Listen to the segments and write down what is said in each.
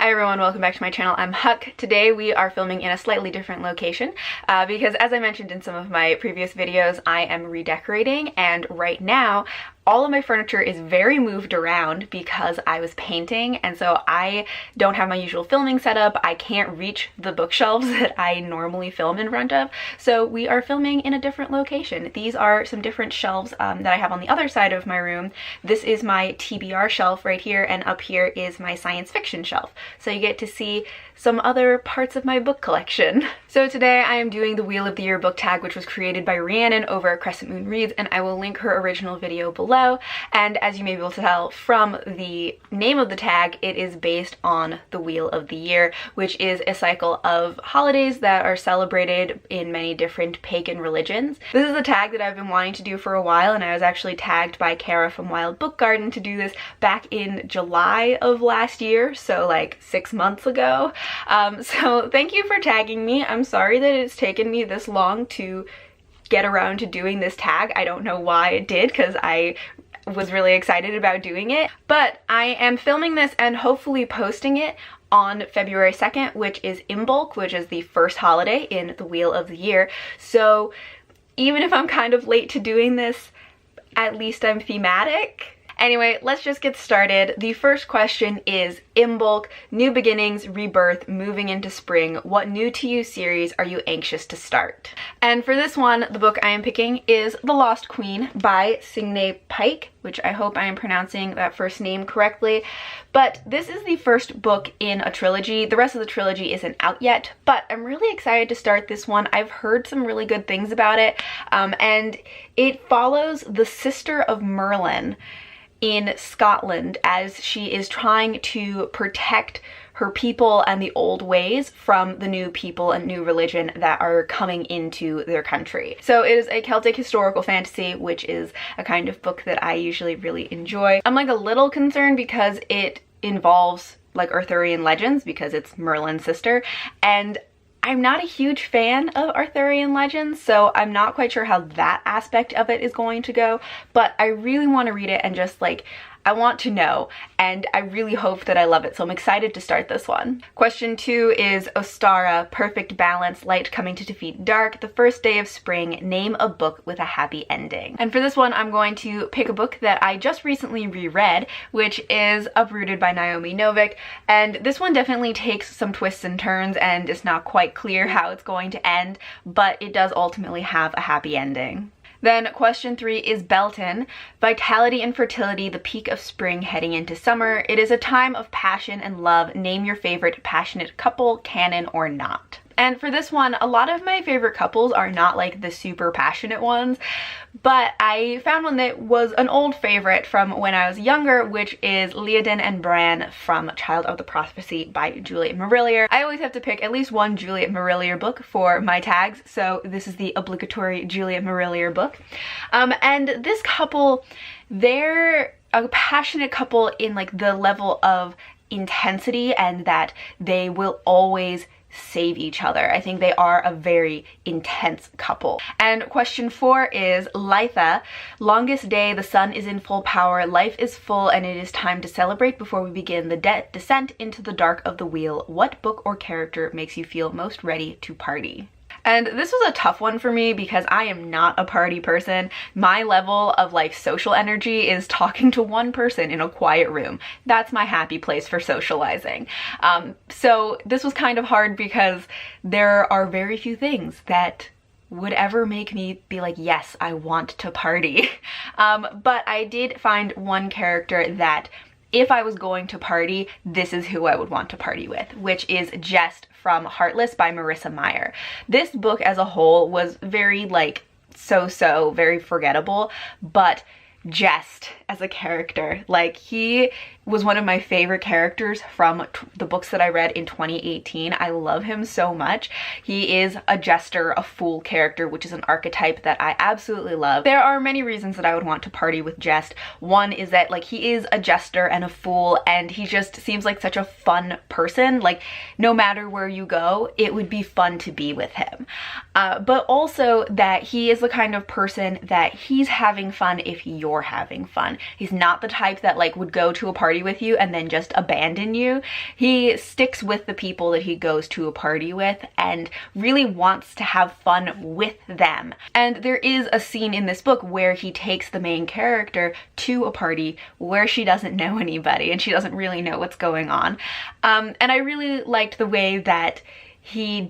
Hi everyone, welcome back to my channel. I'm Huck. Today we are filming in a slightly different location because, as I mentioned in some of my previous videos, I am redecorating, and right now all of my furniture is very moved around because I was painting, and so I don't have my usual filming setup. I can't reach the bookshelves that I normally film in front of, so we are filming in a different location. These are some different shelves that I have on the other side of my room. This is my TBR shelf right here, and up here is my science fiction shelf. So you get to see some other parts of my book collection. So today I am doing the Wheel of the Year book tag, which was created by Rhiannon over at Crescent Reads, and I will link her original video below. And as you may be able to tell from the name of the tag, it is based on the Wheel of the Year, which is a cycle of holidays that are celebrated in many different pagan religions. This is a tag that I've been wanting to do for a while, and I was actually tagged by Cara from Wilde Book Garden to do this back in July of last year, so like 6 months ago. So thank you for tagging me. I'm sorry that it's taken me this long to get around to doing this tag. I don't know why it did, because I was really excited about doing it, but I am filming this and hopefully posting it on February 2nd, which is Imbolc, which is the first holiday in the Wheel of the Year. So even if I'm kind of late to doing this, at least I'm thematic. Anyway, let's just get started. The first question is Imbolc, new beginnings, rebirth, moving into spring. What new to you series are you anxious to start? And for this one, the book I am picking is The Lost Queen by Signe Pike, which I hope I am pronouncing that first name correctly. But this is the first book in a trilogy. The rest of the trilogy isn't out yet, but I'm really excited to start this one. I've heard some really good things about it, and it follows the sister of Merlin in Scotland as she is trying to protect her people and the old ways from the new people and new religion that are coming into their country. So it is a Celtic historical fantasy, which is a kind of book that I usually really enjoy. I'm like a little concerned because it involves like Arthurian legends because it's Merlin's sister, and I'm not a huge fan of Arthurian legends, so I'm not quite sure how that aspect of it is going to go, but I really want to read it and just like, I want to know, and I really hope that I love it, so I'm excited to start this one. Question 2 is Ostara, perfect balance, light coming to defeat dark, the first day of spring, name a book with a happy ending. And for this one, I'm going to pick a book that I just recently reread, which is Uprooted by Naomi Novik, and this one definitely takes some twists and turns, and it's not quite clear how it's going to end, but it does ultimately have a happy ending. Then question 3 is Belton, vitality and fertility, the peak of spring heading into summer. It is a time of passion and love. Name your favorite passionate couple, canon or not. And for this one, a lot of my favorite couples are not like the super passionate ones, but I found one that was an old favorite from when I was younger, which is Leodin and Bran from Child of the Prophecy by Juliet Marillier. I always have to pick at least one Juliet Marillier book for my tags, so this is the obligatory Juliet Marillier book. And this couple, they're a passionate couple in like the level of intensity, and that they will always save each other. I think they are a very intense couple. And question 4 is Litha, longest day, the sun is in full power, life is full, and it is time to celebrate before we begin the descent into the dark of the wheel. What book or character makes you feel most ready to party? And this was a tough one for me because I am not a party person. My level of like social energy is talking to one person in a quiet room. That's my happy place for socializing. So this was kind of hard because there are very few things that would ever make me be like, yes, I want to party. But I did find one character that if I was going to party, this is who I would want to party with, which is Jest from Heartless by Marissa Meyer. This book as a whole was very like so-so, very forgettable, but Jest as a character, like he was one of my favorite characters from the books that I read in 2018. I love him so much. He is a jester, a fool character, which is an archetype that I absolutely love. There are many reasons that I would want to party with Jest. One is that like he is a jester and a fool, and he just seems like such a fun person. Like no matter where you go, it would be fun to be with him. But also that he is the kind of person that he's having fun if you're having fun. He's not the type that like would go to a party party with you and then just abandon you. He sticks with the people that he goes to a party with and really wants to have fun with them. And there is a scene in this book where he takes the main character to a party where she doesn't know anybody and she doesn't really know what's going on. And I really liked the way that he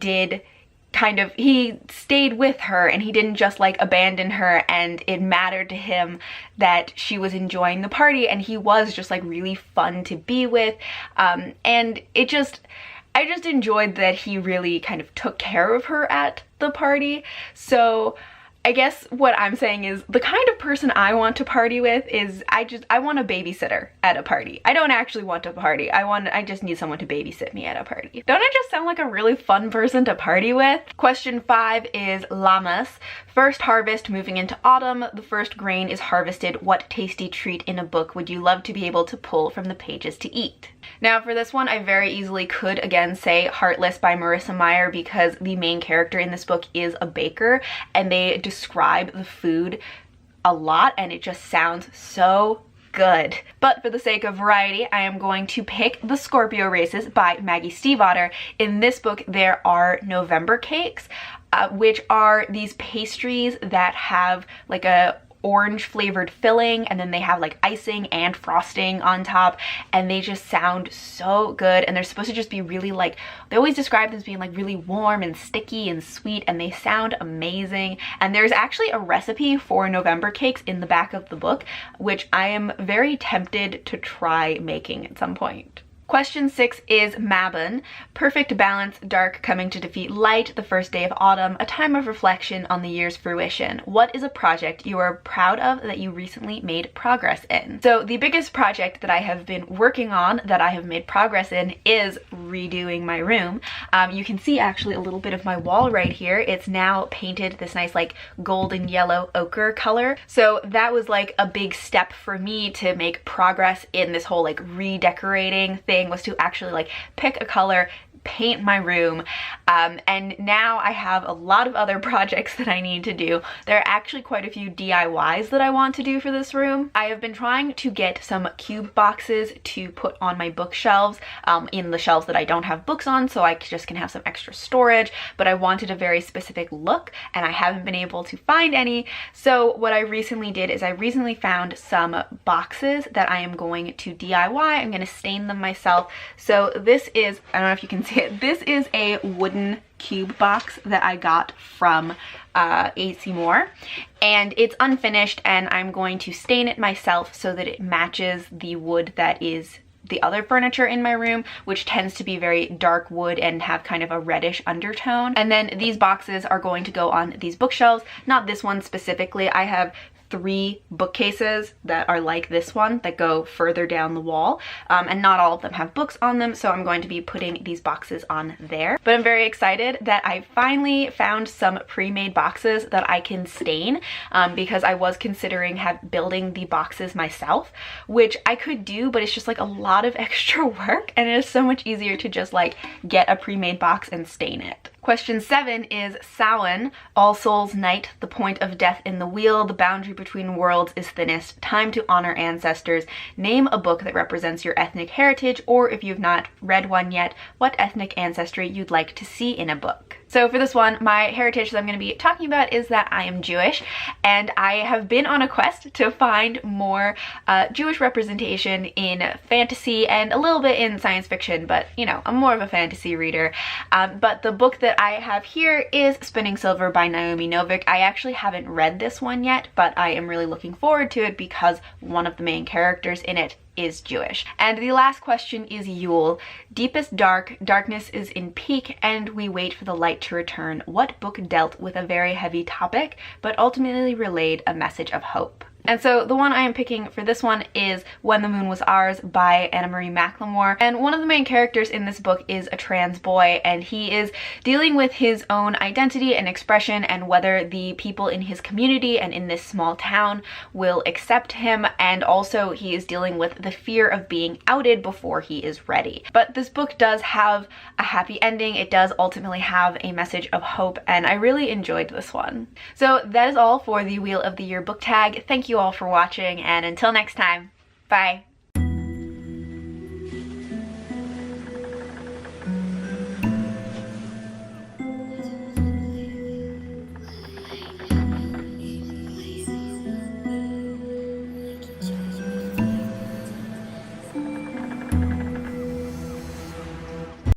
stayed with her and he didn't just like abandon her, and it mattered to him that she was enjoying the party and he was just like really fun to be with. And I just enjoyed that he really kind of took care of her at the party. So I guess what I'm saying is the kind of person I want to party with is I want a babysitter at a party. I don't actually want to party. I just need someone to babysit me at a party. Don't I just sound like a really fun person to party with? Question 5 is Lammas. First harvest, moving into autumn. The first grain is harvested. What tasty treat in a book would you love to be able to pull from the pages to eat? Now for this one, I very easily could again say Heartless by Marissa Meyer, because the main character in this book is a baker and they describe the food a lot and it just sounds so good. But for the sake of variety, I am going to pick The Scorpio Races by Maggie Stiefvater. In this book, there are November cakes, which are these pastries that have like a orange flavored filling, and then they have like icing and frosting on top, and they just sound so good. And they're supposed to just be really like, they always describe them as being like really warm and sticky and sweet, and they sound amazing. And there's actually a recipe for November cakes in the back of the book, which I am very tempted to try making at some point. Question 6 is Mabon. Perfect balance, dark coming to defeat light, the first day of autumn, a time of reflection on the year's fruition. What is a project you are proud of that you recently made progress in? So the biggest project that I have been working on that I have made progress in is redoing my room. You can see actually a little bit of my wall right here. It's now painted this nice like golden yellow ochre color. So that was like a big step for me to make progress in this whole like redecorating thing, was to actually like pick a color, paint my room, and now I have a lot of other projects that I need to do. There are actually quite a few DIYs that I want to do for this room. I have been trying to get some cube boxes to put on my bookshelves, in the shelves that I don't have books on, so I just can have some extra storage, but I wanted a very specific look and I haven't been able to find any. So what I recently did is I recently found some boxes that I am going to DIY. I'm going to stain them myself. So this is, I don't know if you can see it, this is a wooden cube box that I got from A.C. Moore, and it's unfinished, and I'm going to stain it myself so that it matches the wood that is the other furniture in my room, which tends to be very dark wood and have kind of a reddish undertone. And then these boxes are going to go on these bookshelves. Not this one specifically. I have 3 bookcases that are like this one that go further down the wall, and not all of them have books on them, so I'm going to be putting these boxes on there. But I'm very excited that I finally found some pre-made boxes that I can stain, because I was considering building the boxes myself, which I could do, but it's just like a lot of extra work, and it is so much easier to just like get a pre-made box and stain it. Question 7 is Samhain. All Souls Night, the point of death in the wheel, the boundary between worlds is thinnest, time to honor ancestors. Name a book that represents your ethnic heritage, or if you've not read one yet, what ethnic ancestry you'd like to see in a book. So for this one, my heritage that I'm going to be talking about is that I am Jewish, and I have been on a quest to find more Jewish representation in fantasy and a little bit in science fiction, but you know, I'm more of a fantasy reader. But the book that I have here is Spinning Silver by Naomi Novik. I actually haven't read this one yet, but I am really looking forward to it because one of the main characters in it is Jewish. And the last question is Yule. Deepest dark, darkness is in peak, and we wait for the light to return. What book dealt with a very heavy topic, but ultimately relayed a message of hope? And so the one I am picking for this one is When the Moon Was Ours by Anna Marie McLemore. And one of the main characters in this book is a trans boy, and he is dealing with his own identity and expression and whether the people in his community and in this small town will accept him. And also he is dealing with the fear of being outed before he is ready. But this book does have a happy ending. It does ultimately have a message of hope, and I really enjoyed this one. So that is all for the Wheel of the Year book tag. Thank you all for watching, and until next time, bye.